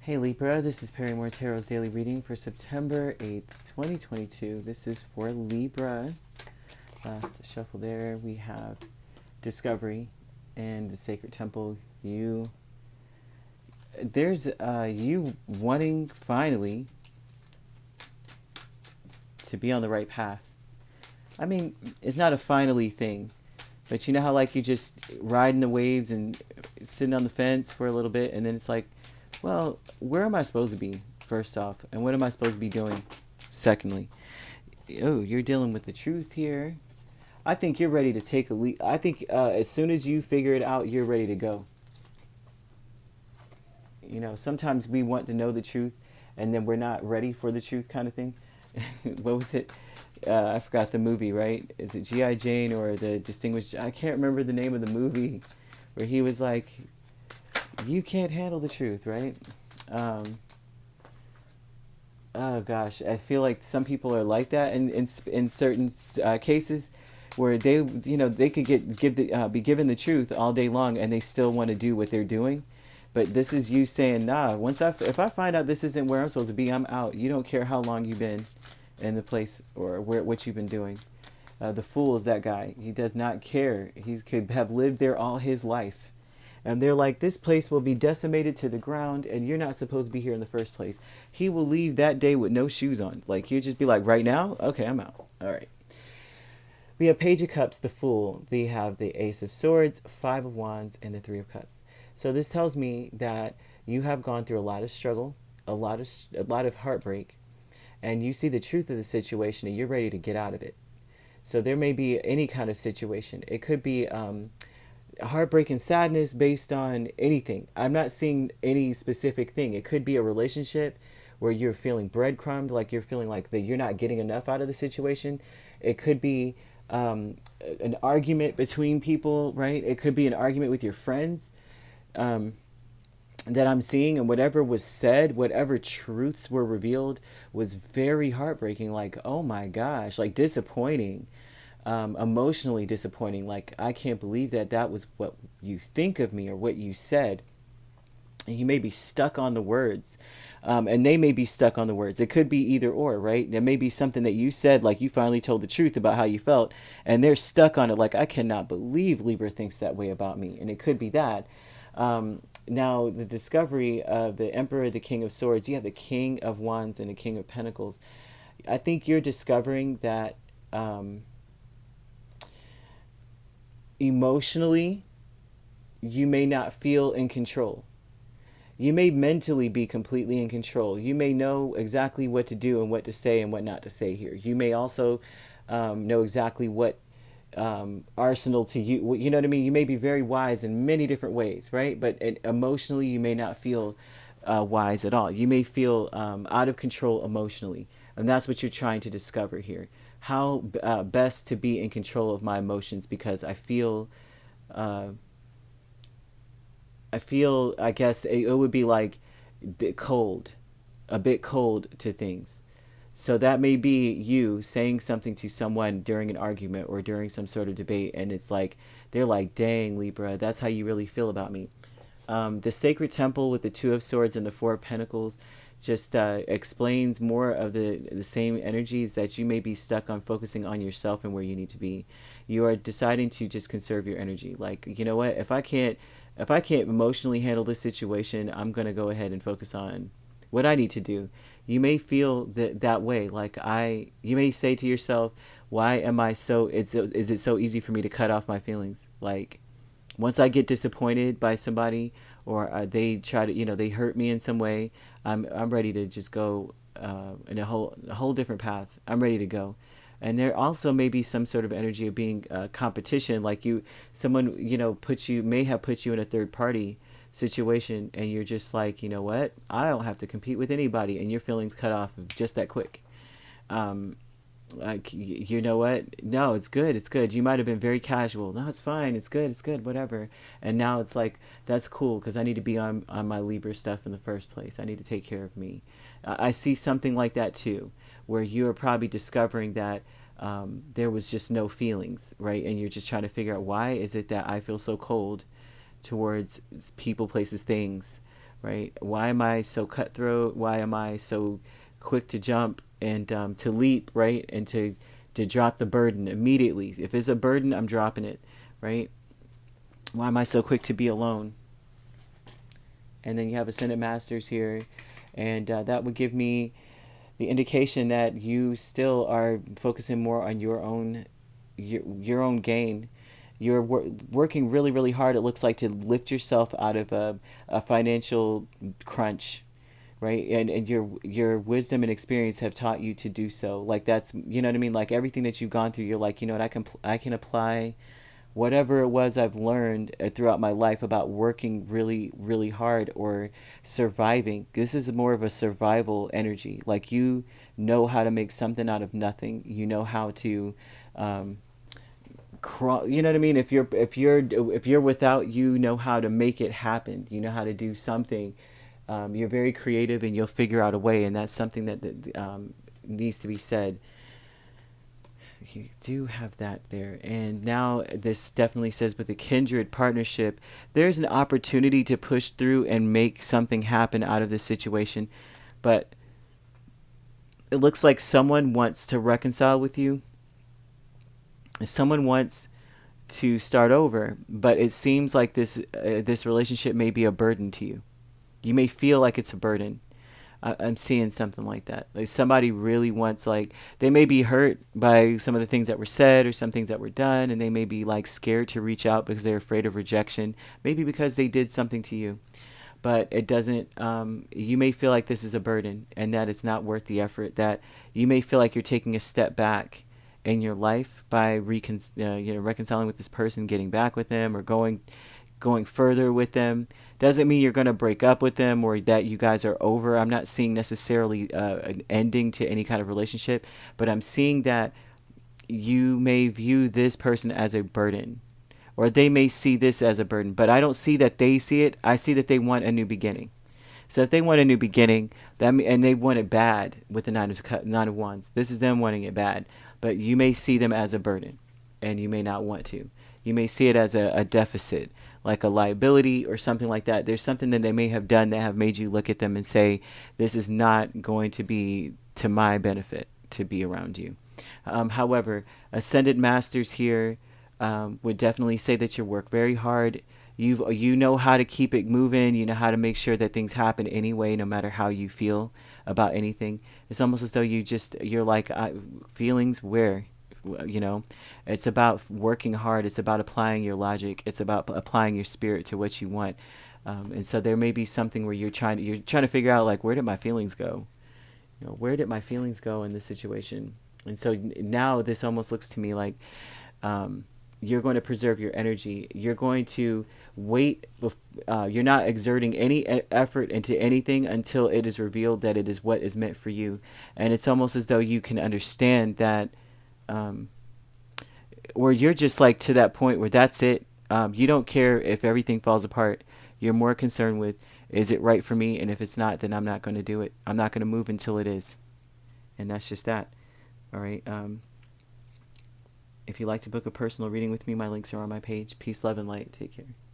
Hey Libra, this is Perrymore Tarot's daily reading for September 8th, 2022. This is for Libra. Last shuffle there, we have Discovery and the Sacred Temple. There's you wanting finally to be on the right path. I mean, it's not a finally thing, but you know how like you just riding the waves and sitting on the fence for a little bit, and then it's like, well, where am I supposed to be, first off? And what am I supposed to be doing, secondly? Oh, you're dealing with the truth here. I think you're ready to take a leap. I think as soon as you figure it out, you're ready to go. You know, sometimes we want to know the truth, and then we're not ready for the truth kind of thing. What was it? I forgot the movie, right? Is it G.I. Jane or the Distinguished... I can't remember the name of the movie, where he was like, you can't handle the truth, right? Oh gosh, I feel like some people are like that in certain cases, where they could be given the truth all day long and they still want to do what they're doing. But this is you saying, nah, if I find out this isn't where I'm supposed to be, I'm out. You don't care how long you've been in the place or what you've been doing. The fool is that guy. He does not care. He could have lived there all his life. And they're like, this place will be decimated to the ground and you're not supposed to be here in the first place. He will leave that day with no shoes on. Like, he'll just be like, right now? Okay, I'm out. All right. We have Page of Cups, the Fool. They have the Ace of Swords, Five of Wands, and the Three of Cups. So this tells me that you have gone through a lot of struggle, a lot of heartbreak, and you see the truth of the situation and you're ready to get out of it. So there may be any kind of situation. It could be heartbreak and sadness based on anything. I'm not seeing any specific thing. It could be a relationship where you're feeling breadcrumbed, like you're feeling like that you're not getting enough out of the situation. It could be an argument between people, right? It could be an argument with your friends that I'm seeing, and whatever was said, whatever truths were revealed was very heartbreaking. Like, oh my gosh, like disappointing. Emotionally disappointing. Like, I can't believe that was what you think of me or what you said. And you may be stuck on the words, and they may be stuck on the words. It could be either or, right? There may be something that you said, like you finally told the truth about how you felt, and they're stuck on it. Like, I cannot believe Libra thinks that way about me. And it could be that. Now, the discovery of the Emperor, the King of Swords, you have the King of Wands and the King of Pentacles. I think you're discovering that emotionally, you may not feel in control. You may mentally be completely in control. You may know exactly what to do and what to say and what not to say here. You may also know exactly what arsenal to use. You know what I mean? You may be very wise in many different ways, right? But emotionally, you may not feel wise at all. You may feel out of control emotionally. And that's what you're trying to discover here. How best to be in control of my emotions, because I feel, I guess it would be like cold, a bit cold to things. So that may be you saying something to someone during an argument or during some sort of debate, and it's like, they're like, dang, Libra, that's how you really feel about me. The Sacred Temple with the Two of Swords and the Four of Pentacles just explains more of the same energies, that you may be stuck on focusing on yourself and where you need to be. You are deciding to just conserve your energy. Like, you know what, if I can't emotionally handle this situation, I'm going to go ahead and focus on what I need to do. You may feel that way. Like, you may say to yourself, why am I is it so easy for me to cut off my feelings? Like, once I get disappointed by somebody, or they try to, they hurt me in some way, I'm ready to just go in a whole different path. I'm ready to go. And there also may be some sort of energy of being competition, like someone may have put you in a third party situation, and you're just like, you know what, I don't have to compete with anybody, and your feelings cut off just that quick. Like, you know what, no, it's good. You might have been very casual. No, it's fine, it's good, whatever. And now it's like, that's cool, because I need to be on my Libra stuff in the first place. I need to take care of me. I see something like that too, where you're probably discovering that there was just no feelings, right? And you're just trying to figure out, why is it that I feel so cold towards people, places, things, right? Why am I so cutthroat? Why am I so quick to jump and to leap, right? And to drop the burden immediately. If it's a burden, I'm dropping it, right? Why am I so quick to be alone? And then you have Ascended Masters here, and that would give me the indication that you still are focusing more on your own gain. You're working really, really hard, it looks like, to lift yourself out of a financial crunch, right? And your wisdom and experience have taught you to do so. Like, that's, you know what I mean? Like, everything that you've gone through, you're like, you know what, I can apply whatever it was I've learned throughout my life about working really, really hard or surviving. This is more of a survival energy. Like, you know how to make something out of nothing. You know how to, you know what I mean? If you're without, you know how to make it happen. You know how to do something. You're very creative, and you'll figure out a way. And that's something that needs to be said. You do have that there. And now this definitely says, with the kindred partnership, there's an opportunity to push through and make something happen out of this situation. But it looks like someone wants to reconcile with you. Someone wants to start over, but it seems like this relationship may be a burden to you. You may feel like it's a burden. I'm seeing something like that. Like, somebody really wants, like, they may be hurt by some of the things that were said or some things that were done, and they may be like scared to reach out because they're afraid of rejection, maybe because they did something to you. But it doesn't, you may feel like this is a burden and that it's not worth the effort, that you may feel like you're taking a step back in your life by reconciling with this person, getting back with them, or going further with them. Doesn't mean you're going to break up with them or that you guys are over. I'm not seeing necessarily an ending to any kind of relationship, but I'm seeing that you may view this person as a burden, or they may see this as a burden, but I don't see that they see it. I see that they want a new beginning. So if they want a new beginning, and they want it bad with the nine of wands, this is them wanting it bad, but you may see them as a burden, and you may not want to. You may see it as a deficit, like a liability or something like that. There's something that they may have done that have made you look at them and say, this is not going to be to my benefit to be around you. However, Ascended Masters here would definitely say that you work very hard. You know how to keep it moving. You know how to make sure that things happen anyway, no matter how you feel about anything. It's almost as though you're like, feelings where, you know, it's about working hard. It's about applying your logic. It's about applying your spirit to what you want. And so there may be something where you're trying to figure out, like, where did my feelings go? You know, where did my feelings go in this situation? And so now this almost looks to me like, you're going to preserve your energy. You're going to wait. You're not exerting any effort into anything until it is revealed that it is what is meant for you. And it's almost as though you can understand that, or you're just like to that point where that's it. You don't care if everything falls apart. You're more concerned with, is it right for me? And if it's not, then I'm not going to do it. I'm not going to move until it is. And that's just that. All right. If you'd like to book a personal reading with me, my links are on my page. Peace, love, and light. Take care.